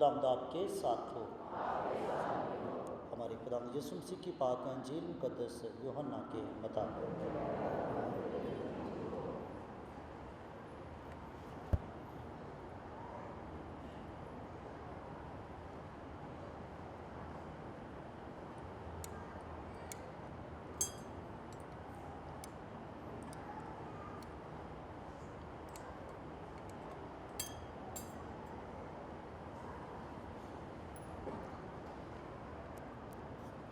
خداوند آپ کے ساتھ ہو۔ ہمارے خداوند یسوع مسیح کی پاک انجیل مقدس یوحنا کے مطابق۔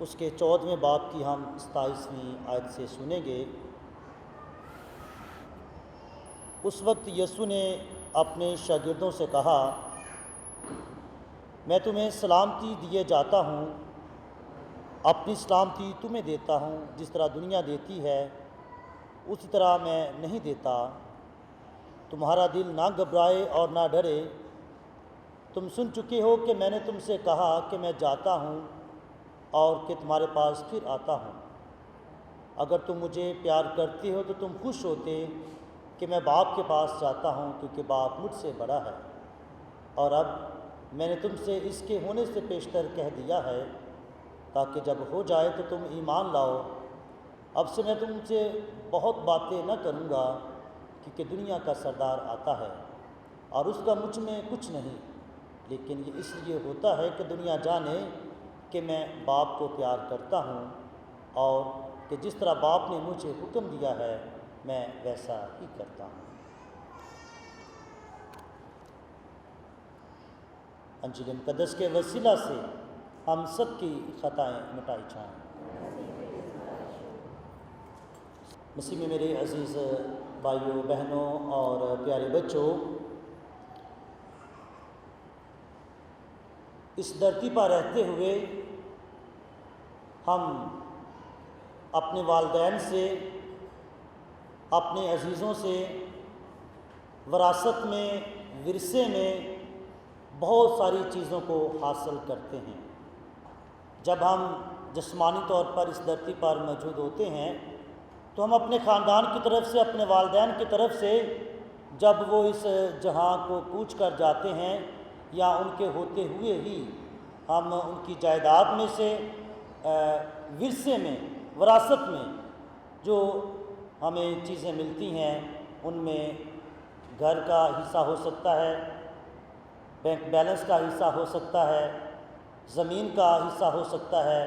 اس کے 14ویں باب کی ہم 27ویں آیت سے سنیں گے۔ اس وقت یسوع نے اپنے شاگردوں سے کہا، میں تمہیں سلامتی دیے جاتا ہوں، اپنی سلامتی تمہیں دیتا ہوں، جس طرح دنیا دیتی ہے اسی طرح میں نہیں دیتا۔ تمہارا دل نہ گھبرائے اور نہ ڈرے۔ تم سن چکے ہو کہ میں نے تم سے کہا کہ میں جاتا ہوں اور کہ تمہارے پاس پھر آتا ہوں۔ اگر تم مجھے پیار کرتے ہو تو تم خوش ہوتے کہ میں باپ کے پاس جاتا ہوں، کیونکہ باپ مجھ سے بڑا ہے۔ اور اب میں نے تم سے اس کے ہونے سے پیشتر کہہ دیا ہے، تاکہ جب ہو جائے تو تم ایمان لاؤ۔ اب سے میں تم سے بہت باتیں نہ کروں گا، کیونکہ دنیا کا سردار آتا ہے اور اس کا مجھ میں کچھ نہیں، لیکن یہ اس لیے ہوتا ہے کہ دنیا جانے کہ میں باپ کو پیار کرتا ہوں، اور کہ جس طرح باپ نے مجھے حکم دیا ہے میں ویسا ہی کرتا ہوں۔ انجیل مقدس کے وسیلہ سے ہم سب کی خطائیں مٹائی جائیں۔ مسیح میں میرے عزیز بھائیوں، بہنوں اور پیارے بچوں، اس دھرتی پر رہتے ہوئے ہم اپنے والدین سے، اپنے عزیزوں سے وراثت میں، ورثے میں بہت ساری چیزوں کو حاصل کرتے ہیں۔ جب ہم جسمانی طور پر اس دھرتی پر موجود ہوتے ہیں تو ہم اپنے خاندان کی طرف سے، اپنے والدین کی طرف سے، جب وہ اس جہاں کو کوچ کر جاتے ہیں یا ان کے ہوتے ہوئے ہی ہم ان کی جائیداد میں سے ورثے میں، وراثت میں جو ہمیں چیزیں ملتی ہیں، ان میں گھر کا حصہ ہو سکتا ہے، بینک بیلنس کا حصہ ہو سکتا ہے، زمین کا حصہ ہو سکتا ہے،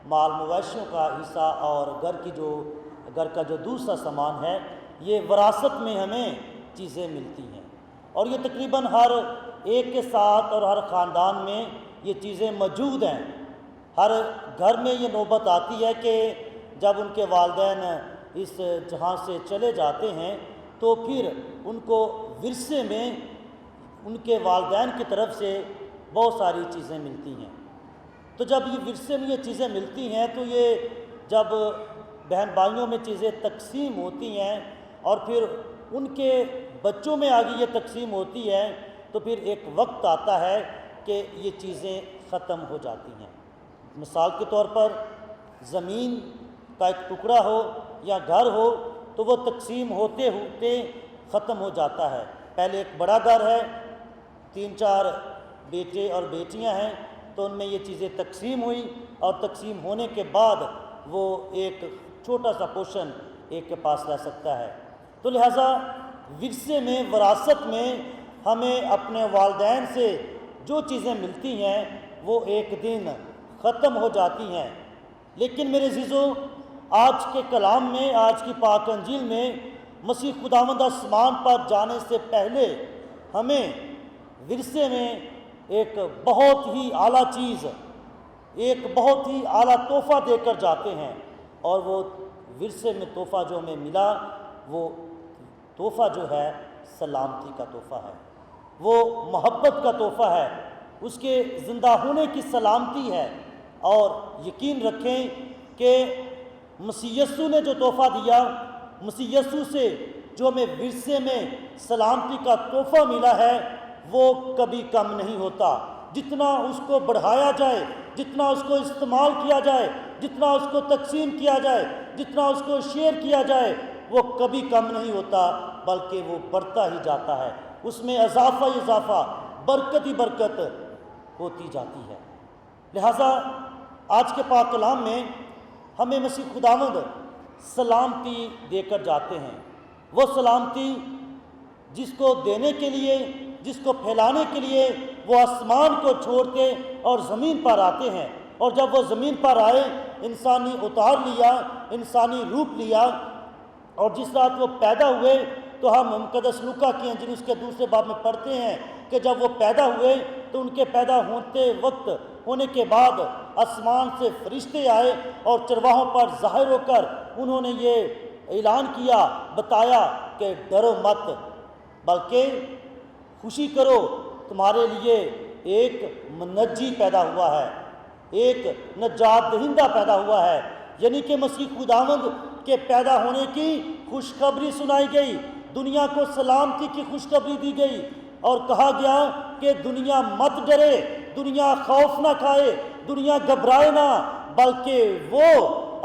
مال مویشیوں کا حصہ، اور گھر کا جو دوسرا سامان ہے، یہ وراثت میں ہمیں چیزیں ملتی ہیں۔ اور یہ تقریباً ہر ایک کے ساتھ اور ہر خاندان میں یہ چیزیں موجود ہیں۔ ہر گھر میں یہ نوبت آتی ہے کہ جب ان کے والدین اس جہاں سے چلے جاتے ہیں تو پھر ان کو ورثے میں ان کے والدین کی طرف سے بہت ساری چیزیں ملتی ہیں۔ تو جب یہ ورثے میں یہ چیزیں ملتی ہیں تو یہ جب بہن بھائیوں میں چیزیں تقسیم ہوتی ہیں اور پھر ان کے بچوں میں آگے یہ تقسیم ہوتی ہے، تو پھر ایک وقت آتا ہے کہ یہ چیزیں ختم ہو جاتی ہیں۔ مثال کے طور پر زمین کا ایک ٹکڑا ہو یا گھر ہو تو وہ تقسیم ہوتے ہوتے ختم ہو جاتا ہے۔ پہلے ایک بڑا گھر ہے، 3-4 بیٹے اور بیٹیاں ہیں، تو ان میں یہ چیزیں تقسیم ہوئی، اور تقسیم ہونے کے بعد وہ ایک چھوٹا سا پورشن ایک کے پاس رہ سکتا ہے۔ تو لہٰذا ورثے میں، وراثت میں ہمیں اپنے والدین سے جو چیزیں ملتی ہیں وہ ایک دن ختم ہو جاتی ہیں۔ لیکن میرے عزیزو، آج کے کلام میں، آج کی پاک انجیل میں، مسیح خداوند آسمان پر جانے سے پہلے ہمیں ورثے میں ایک بہت ہی اعلیٰ چیز، ایک بہت ہی اعلیٰ تحفہ دے کر جاتے ہیں، اور وہ ورثے میں تحفہ جو ہمیں ملا، وہ تحفہ جو ہے سلامتی کا تحفہ ہے، وہ محبت کا تحفہ ہے، اس کے زندہ ہونے کی سلامتی ہے۔ اور یقین رکھیں کہ مسیح یسوع نے جو تحفہ دیا، مسیح یسوع سے جو ہمیں ورثے میں سلامتی کا تحفہ ملا ہے، وہ کبھی کم نہیں ہوتا۔ جتنا اس کو بڑھایا جائے، جتنا اس کو استعمال کیا جائے، جتنا اس کو تقسیم کیا جائے، جتنا اس کو شیئر کیا جائے، وہ کبھی کم نہیں ہوتا، بلکہ وہ بڑھتا ہی جاتا ہے۔ اس میں اضافہ ہی اضافہ، برکت ہی برکت ہوتی جاتی ہے۔ لہٰذا آج کے پاک کلام میں ہمیں مسیح خداوند سلامتی دے کر جاتے ہیں، وہ سلامتی جس کو دینے کے لیے، جس کو پھیلانے کے لیے وہ آسمان کو چھوڑتے اور زمین پر آتے ہیں، اور جب وہ زمین پر آئے انسانی اتار لیا، انسانی روپ لیا، اور جس رات وہ پیدا ہوئے تو ہم مقدس لوکا کی انجیل اس کے دوسرے باب میں پڑھتے ہیں کہ جب وہ پیدا ہوئے تو ان کے پیدا ہونے کے بعد آسمان سے فرشتے آئے اور چرواہوں پر ظاہر ہو کر انہوں نے یہ اعلان کیا، بتایا کہ ڈرو مت بلکہ خوشی کرو، تمہارے لیے ایک منجی پیدا ہوا ہے، ایک نجات دہندہ پیدا ہوا ہے، یعنی کہ مسیح خداوند کے پیدا ہونے کی خوشخبری سنائی گئی، دنیا کو سلامتی کی خوشخبری دی گئی اور کہا گیا کہ دنیا مت ڈرے، دنیا خوف نہ کھائے، دنیا گھبرائے نہ، بلکہ وہ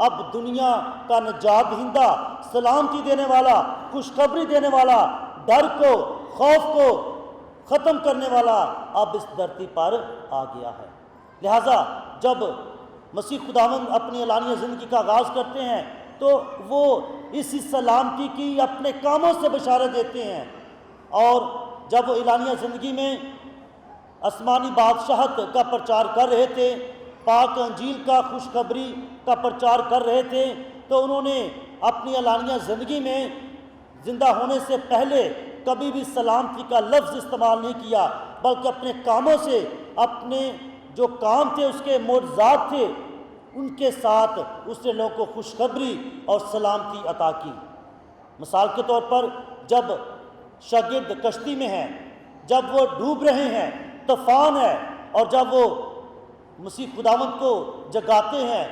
اب دنیا کا نجات دہندہ، سلامتی دینے والا، خوشخبری دینے والا، ڈر کو، خوف کو ختم کرنے والا اب اس دھرتی پر آ گیا ہے۔ لہٰذا جب مسیح خداوند اپنی اعلانیہ زندگی کا آغاز کرتے ہیں تو وہ اسی سلامتی کی اپنے کاموں سے بشارت دیتے ہیں، اور جب وہ اعلانیہ زندگی میں آسمانی بادشاہت کا پرچار کر رہے تھے، پاک انجیل کا خوشخبری کا پرچار کر رہے تھے، تو انہوں نے اپنی اعلانیہ زندگی میں زندہ ہونے سے پہلے کبھی بھی سلامتی کا لفظ استعمال نہیں کیا، بلکہ اپنے کاموں سے، اپنے جو کام تھے اس کے معجزات تھے ان کے ساتھ اس نے لوگوں کو خوشخبری اور سلامتی عطا کی۔ مثال کے طور پر جب شاگرد کشتی میں ہیں، جب وہ ڈوب رہے ہیں، طوفان ہے، اور جب وہ مسیح خداوند کو جگاتے ہیں،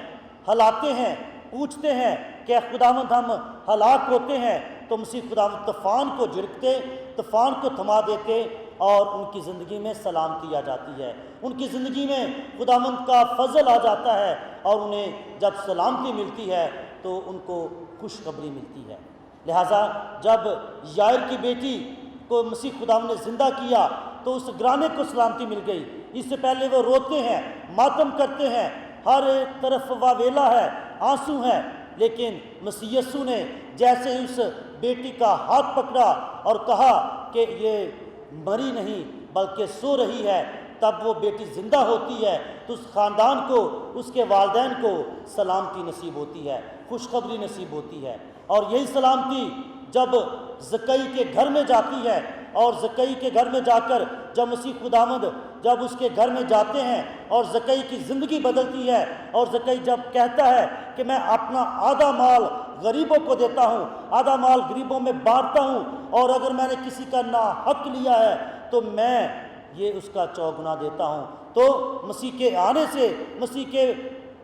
ہلاتے ہیں، پوچھتے ہیں کہ اے خداوند ہم ہلاک ہوتے ہیں، تو مسیح خداوند طوفان کو جھڑکتے، طوفان کو تھما دیتے اور ان کی زندگی میں سلامتی آ جاتی ہے، ان کی زندگی میں خداوند کا فضل آ جاتا ہے، اور انہیں جب سلامتی ملتی ہے تو ان کو خوشخبری ملتی ہے۔ لہٰذا جب یائر کی بیٹی کو مسیح خداوند نے زندہ کیا تو اس گرانے کو سلامتی مل گئی۔ اس سے پہلے وہ روتے ہیں، ماتم کرتے ہیں، ہر طرف واویلا ہے، آنسو ہیں، لیکن مسیح یسوع نے جیسے ہی اس بیٹی کا ہاتھ پکڑا اور کہا کہ یہ مری نہیں بلکہ سو رہی ہے، تب وہ بیٹی زندہ ہوتی ہے، تو اس خاندان کو، اس کے والدین کو سلامتی نصیب ہوتی ہے، خوشخبری نصیب ہوتی ہے۔ اور یہی سلامتی جب زکئی کے گھر میں جاتی ہے، اور زکئی کے گھر میں جا کر جب مسیح خداوند جب اس کے گھر میں جاتے ہیں اور زکئی کی زندگی بدلتی ہے، اور زکئی جب کہتا ہے کہ میں اپنا آدھا مال غریبوں کو دیتا ہوں، آدھا مال غریبوں میں بانٹتا ہوں، اور اگر میں نے کسی کا ناحق لیا ہے تو میں یہ اس کا چوگنا دیتا ہوں، تو مسیح کے آنے سے، مسیح کے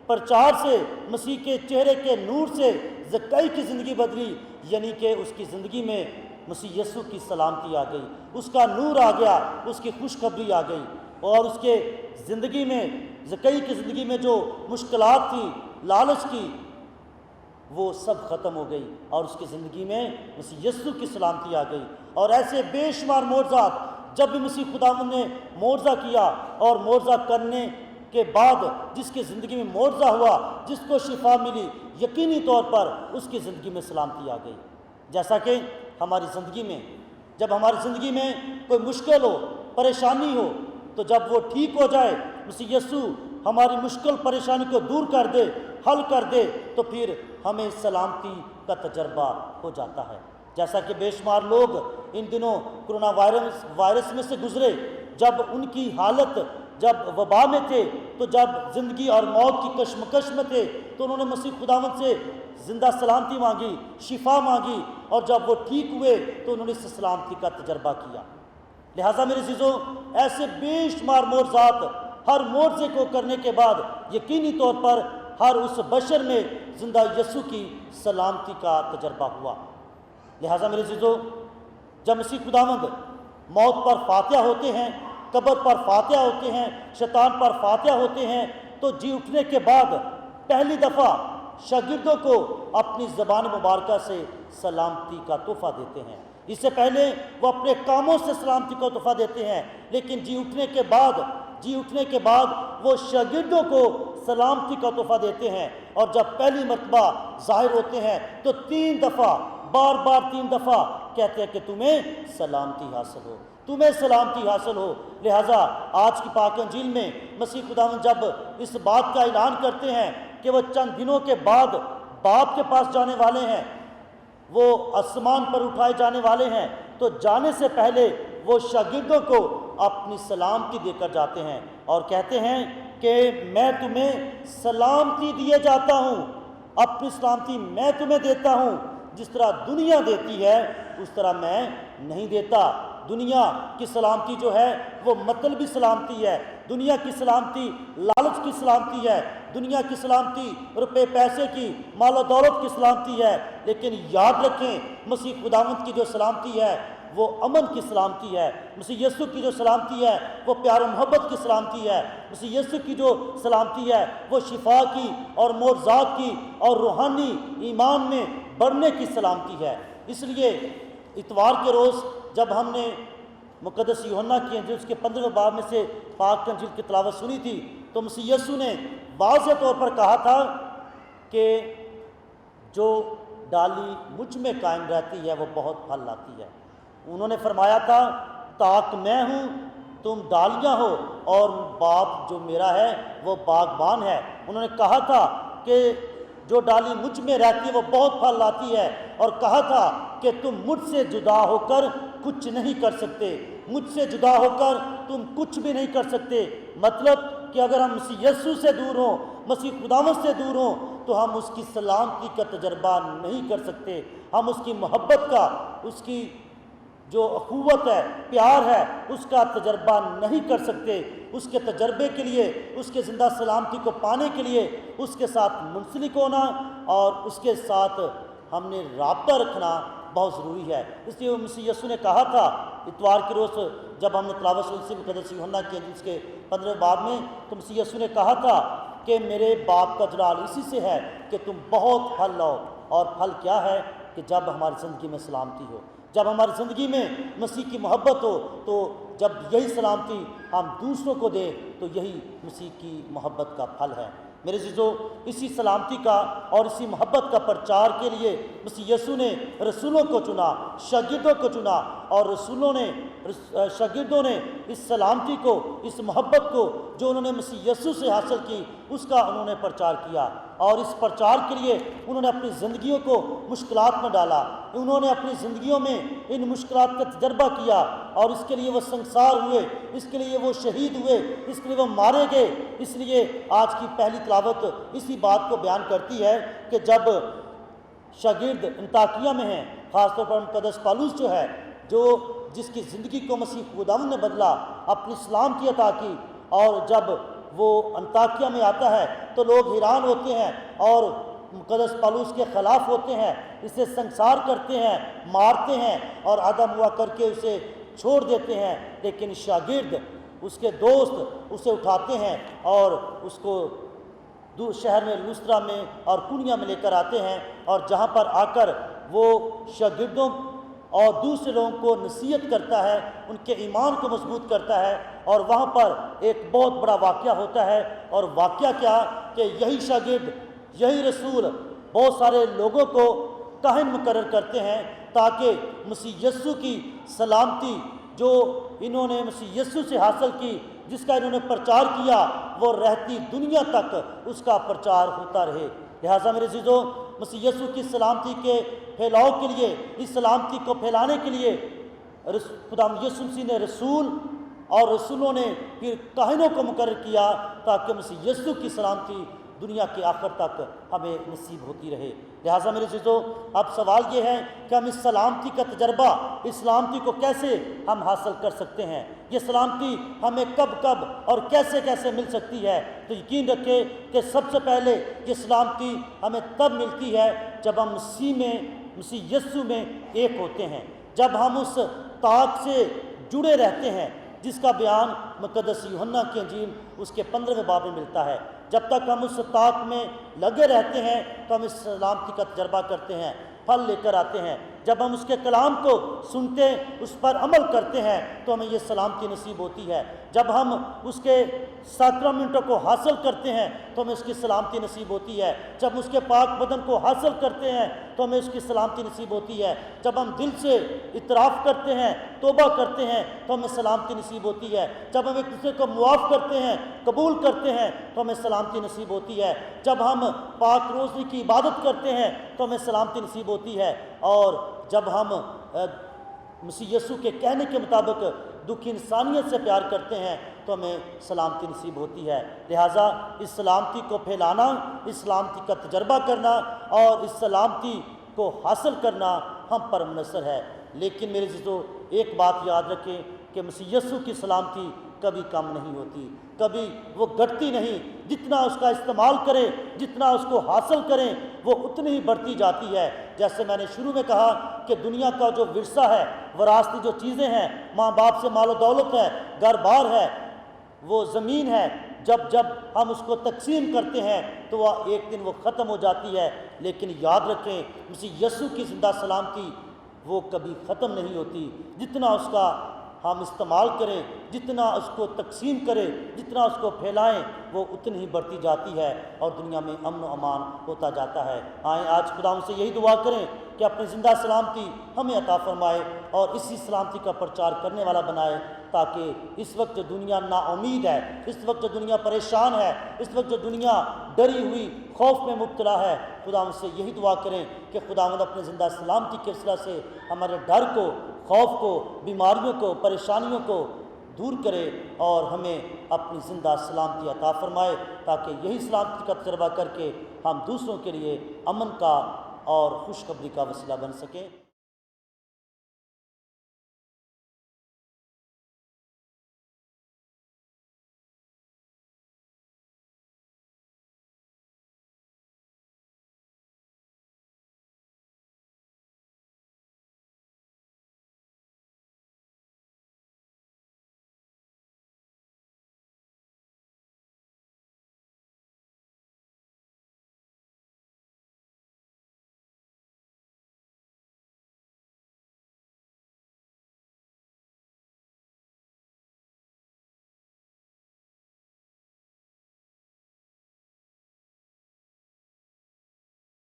پرچار سے، مسیح کے چہرے کے نور سے زکئی کی زندگی بدلی، یعنی کہ اس کی زندگی میں مسیح یسوع کی سلامتی آ گئی، اس کا نور آ گیا، اس کی خوشخبری آ گئی، اور اس کے زندگی میں، زکئی کی زندگی میں جو مشکلات تھی، لالچ کی، وہ سب ختم ہو گئی، اور اس کی زندگی میں مسیح یسوع کی سلامتی آ گئی۔ اور ایسے بے شمار معجزات جب بھی مسیح خداوند نے معجزہ کیا، اور معجزہ کرنے کے بعد جس کی زندگی میں معجزہ ہوا، جس کو شفا ملی، یقینی طور پر اس کی زندگی میں سلامتی آ گئی۔ جیسا کہ ہماری زندگی میں، جب ہماری زندگی میں کوئی مشکل ہو، پریشانی ہو، تو جب وہ ٹھیک ہو جائے، مسیح یسوع ہماری مشکل پریشانی کو دور کر دے، حل کر دے، تو پھر ہمیں سلامتی کا تجربہ ہو جاتا ہے۔ جیسا کہ بے شمار لوگ ان دنوں کرونا وائرس میں سے گزرے، جب ان کی حالت جب وبا میں تھے، تو جب زندگی اور موت کی کشمکش میں تھے، تو انہوں نے مسیح خداوند سے زندہ سلامتی مانگی، شفا مانگی، اور جب وہ ٹھیک ہوئے تو انہوں نے اس سلامتی کا تجربہ کیا۔ لہٰذا میرے عزیزوں، ایسے بے شمار معجزات، ہر معجزے کو کرنے کے بعد یقینی طور پر ہر اس بشر میں زندہ یسوع کی سلامتی کا تجربہ ہوا۔ لہٰذا میرے عزیزوں، جب مسیح خداوند موت پر فاتح ہوتے ہیں، قبر پر فاتح ہوتے ہیں، شیطان پر فاتح ہوتے ہیں، تو جی اٹھنے کے بعد پہلی دفعہ شاگردوں کو اپنی زبان مبارکہ سے سلامتی کا تحفہ دیتے ہیں۔ اس سے پہلے وہ اپنے کاموں سے سلامتی کا تحفہ دیتے ہیں، لیکن جی اٹھنے کے بعد جی اٹھنے کے بعد وہ شاگردوں کو سلامتی کا تحفہ دیتے ہیں، اور جب پہلی مرتبہ ظاہر ہوتے ہیں تو 3 دفعہ بار بار 3 دفعہ کہتے ہیں کہ تمہیں سلامتی حاصل ہو، تمہیں سلامتی حاصل ہو۔ لہٰذا آج کی پاک انجیل میں مسیح خداوند جب اس بات کا اعلان کرتے ہیں کہ وہ چند دنوں کے بعد باپ کے پاس جانے والے ہیں، وہ آسمان پر اٹھائے جانے والے ہیں، تو جانے سے پہلے وہ شاگردوں کو اپنی سلامتی دے کر جاتے ہیں اور کہتے ہیں کہ میں تمہیں سلامتی دیے جاتا ہوں، اپنی سلامتی میں تمہیں دیتا ہوں، جس طرح دنیا دیتی ہے اس طرح میں نہیں دیتا۔ دنیا کی سلامتی جو ہے وہ مطلبی سلامتی ہے، دنیا کی سلامتی لالچ کی سلامتی ہے، دنیا کی سلامتی روپے پیسے کی، مال و دولت کی سلامتی ہے، لیکن یاد رکھیں مسیح خداوند کی جو سلامتی ہے وہ امن کی سلامتی ہے، مسیح یسوع کی جو سلامتی ہے وہ پیار و محبت کی سلامتی ہے، مسیح یسوع کی جو سلامتی ہے وہ شفا کی اور معجزات کی اور روحانی ایمان میں بڑھنے کی سلامتی ہے۔ اس لیے اتوار کے روز جب ہم نے مقدس یوحنا کی انجیل اس کے 15ویں باب میں سے پاک انجیل کی تلاوت سنی تھی تو مسیح یسوع نے واضح طور پر کہا تھا کہ جو ڈالی مجھ میں قائم رہتی ہے وہ بہت پھل لاتی ہے۔ انہوں نے فرمایا تھا تاک میں ہوں تم ڈالیاں ہو اور باپ جو میرا ہے وہ باغبان ہے۔ انہوں نے کہا تھا کہ جو ڈالی مجھ میں رہتی ہے وہ بہت پھل لاتی ہے، اور کہا تھا کہ تم مجھ سے جدا ہو کر کچھ نہیں کر سکتے، مجھ سے جدا ہو کر تم کچھ بھی نہیں کر سکتے۔ مطلب کہ اگر ہم مسیح یسوع سے دور ہوں، مسیح خداوند سے دور ہوں تو ہم اس کی سلامتی کا تجربہ نہیں کر سکتے، ہم اس کی محبت کا، اس کی جو اخوت ہے، پیار ہے، اس کا تجربہ نہیں کر سکتے۔ اس کے تجربے کے لیے، اس کے زندہ سلامتی کو پانے کے لیے اس کے ساتھ منسلک ہونا اور اس کے ساتھ ہم نے رابطہ رکھنا بہت ضروری ہے۔ اس لیے مسیح یسوع نے کہا تھا اتوار کے روز جب ہم نے تلاوت سنی مقدس یوحنا کی انجیل کے 15ویں باب میں، تو مسیح یسوع نے کہا تھا کہ میرے باپ کا جلال اسی سے ہے کہ تم بہت پھل لاؤ، اور پھل کیا ہے کہ جب ہماری زندگی میں سلامتی ہو، جب ہماری زندگی میں مسیح کی محبت ہو، تو جب یہی سلامتی ہم دوسروں کو دیں تو یہی مسیح کی محبت کا پھل ہے۔ میرے عزیزو، اسی سلامتی کا اور اسی محبت کا پرچار کے لیے مسیح یسوع نے رسولوں کو چنا، شاگردوں کو چنا، اور شاگردوں نے اس سلامتی کو، اس محبت کو جو انہوں نے مسیح یسوع سے حاصل کی، اس کا انہوں نے پرچار کیا، اور اس پرچار کے لیے انہوں نے اپنی زندگیوں کو مشکلات میں ڈالا، انہوں نے اپنی زندگیوں میں ان مشکلات کا تجربہ کیا، اور اس کے لیے وہ سنگسار ہوئے، اس کے لیے وہ شہید ہوئے، اس کے لیے وہ مارے گئے۔ اس لیے آج کی پہلی تلاوت اسی بات کو بیان کرتی ہے کہ جب شاگرد انطاکیہ میں ہیں، خاص طور پر مقدس پالوس جو ہے، جس کی زندگی کو مسیح خداوند نے بدلا، اپنی سلامتی عطا کی، اور جب وہ انطاکیہ میں آتا ہے تو لوگ حیران ہوتے ہیں اور مقدس پالوس کے خلاف ہوتے ہیں، اسے سنگسار کرتے ہیں، مارتے ہیں اور آدم ہوا کر کے اسے چھوڑ دیتے ہیں، لیکن شاگرد، اس کے دوست اسے اٹھاتے ہیں اور اس کو شہر میں لوسترا میں اور کنیا میں لے کر آتے ہیں، اور جہاں پر آ کر وہ شاگردوں اور دوسرے لوگوں کو نصیحت کرتا ہے، ان کے ایمان کو مضبوط کرتا ہے، اور وہاں پر ایک بہت بڑا واقعہ ہوتا ہے۔ اور واقعہ کیا کہ یہی شاگرد، یہی رسول بہت سارے لوگوں کو کاہن مقرر کرتے ہیں تاکہ مسیح یسوع کی سلامتی جو انہوں نے مسیح یسوع سے حاصل کی، جس کا انہوں نے پرچار کیا، وہ رہتی دنیا تک اس کا پرچار ہوتا رہے۔ لہٰذا میرے عزیزو، مسیح یسوع کی سلامتی کے پھیلاؤ کے لیے، اس سلامتی کو پھیلانے کے لیے خدا یسوع مسیح نے رسول اور رسولوں نے پھر کاہنوں کو مقرر کیا تاکہ مسیح یسوع کی سلامتی دنیا کے آخر تک ہمیں نصیب ہوتی رہے۔ لہٰذا میرے عزیزو، اب سوال یہ ہے کہ ہم اس سلامتی کا تجربہ، اس سلامتی کو کیسے ہم حاصل کر سکتے ہیں؟ یہ سلامتی ہمیں کب کب اور کیسے کیسے مل سکتی ہے؟ تو یقین رکھیں کہ سب سے پہلے یہ سلامتی ہمیں تب ملتی ہے جب ہم مسیح یسوع میں ایک ہوتے ہیں، جب ہم اس طاق سے جڑے رہتے ہیں جس کا بیان مقدس یوحنا کی انجیل اس کے 15ویں باب میں ملتا ہے۔ جب تک ہم اس طاق میں لگے رہتے ہیں تو ہم اس سلامتی کا تجربہ کرتے ہیں، پھل لے کر آتے ہیں۔ جب ہم اس کے کلام کو سنتے اس پر عمل کرتے ہیں تو ہمیں یہ سلامتی نصیب ہوتی ہے۔ جب ہم اس کے سیکرمنٹوں کو حاصل کرتے ہیں تو ہمیں اس کی سلامتی نصیب ہوتی ہے۔ جب اس کے پاک بدن کو حاصل کرتے ہیں تو ہمیں اس کی سلامتی نصیب ہوتی ہے۔ جب ہم دل سے اعتراف کرتے ہیں، توبہ کرتے ہیں تو ہمیں سلامتی نصیب ہوتی ہے۔ جب ہم ایک دوسرے کو معاف کرتے ہیں، قبول کرتے ہیں تو ہمیں سلامتی نصیب ہوتی ہے۔ جب ہم پاک روزی کی عبادت کرتے ہیں تو ہمیں سلامتی نصیب ہوتی ہے۔ اور جب ہم مسیح یسوع کے کہنے کے مطابق دکھی انسانیت سے پیار کرتے ہیں تو ہمیں سلامتی نصیب ہوتی ہے۔ لہٰذا اس سلامتی کو پھیلانا، اس سلامتی کا تجربہ کرنا اور اس سلامتی کو حاصل کرنا ہم پر منحصر ہے۔ لیکن میرے عزیزو، ایک بات یاد رکھیں کہ مسیح یسوع کی سلامتی کبھی کم نہیں ہوتی، کبھی وہ گھٹتی نہیں۔ جتنا اس کا استعمال کریں، جتنا اس کو حاصل کریں، وہ اتنی ہی بڑھتی جاتی ہے۔ جیسے میں نے شروع میں کہا کہ دنیا کا جو ورثہ ہے، وراثتی جو چیزیں ہیں، ماں باپ سے مال و دولت ہے، گھر بار ہے، وہ زمین ہے، جب ہم اس کو تقسیم کرتے ہیں تو وہ ایک دن وہ ختم ہو جاتی ہے۔ لیکن یاد رکھیں، مسیح یسوع کی زندہ سلامتی وہ کبھی ختم نہیں ہوتی۔ جتنا اس کا ہم استعمال کریں، جتنا اس کو تقسیم کریں، جتنا اس کو پھیلائیں، وہ اتنی ہی بڑھتی جاتی ہے اور دنیا میں امن و امان ہوتا جاتا ہے۔ آئیں آج خدا ان سے یہی دعا کریں کہ اپنی زندہ سلامتی ہمیں عطا فرمائے اور اسی سلامتی کا پرچار کرنے والا بنائے، تاکہ اس وقت جو دنیا نا امید ہے، اس وقت جو دنیا پریشان ہے، اس وقت جو دنیا ڈری ہوئی خوف میں مبتلا ہے، خدا ان سے یہی دعا کریں کہ خداوند اپنے زندہ سلامتی کے سلسلہ سے ہمارے ڈر کو، خوف کو، بیماریوں کو، پریشانیوں کو دور کرے اور ہمیں اپنی زندہ سلامتی عطا فرمائے، تاکہ یہی سلامتی کا تجربہ کر کے ہم دوسروں کے لیے امن کا اور خوشخبری کا وسیلہ بن سکیں۔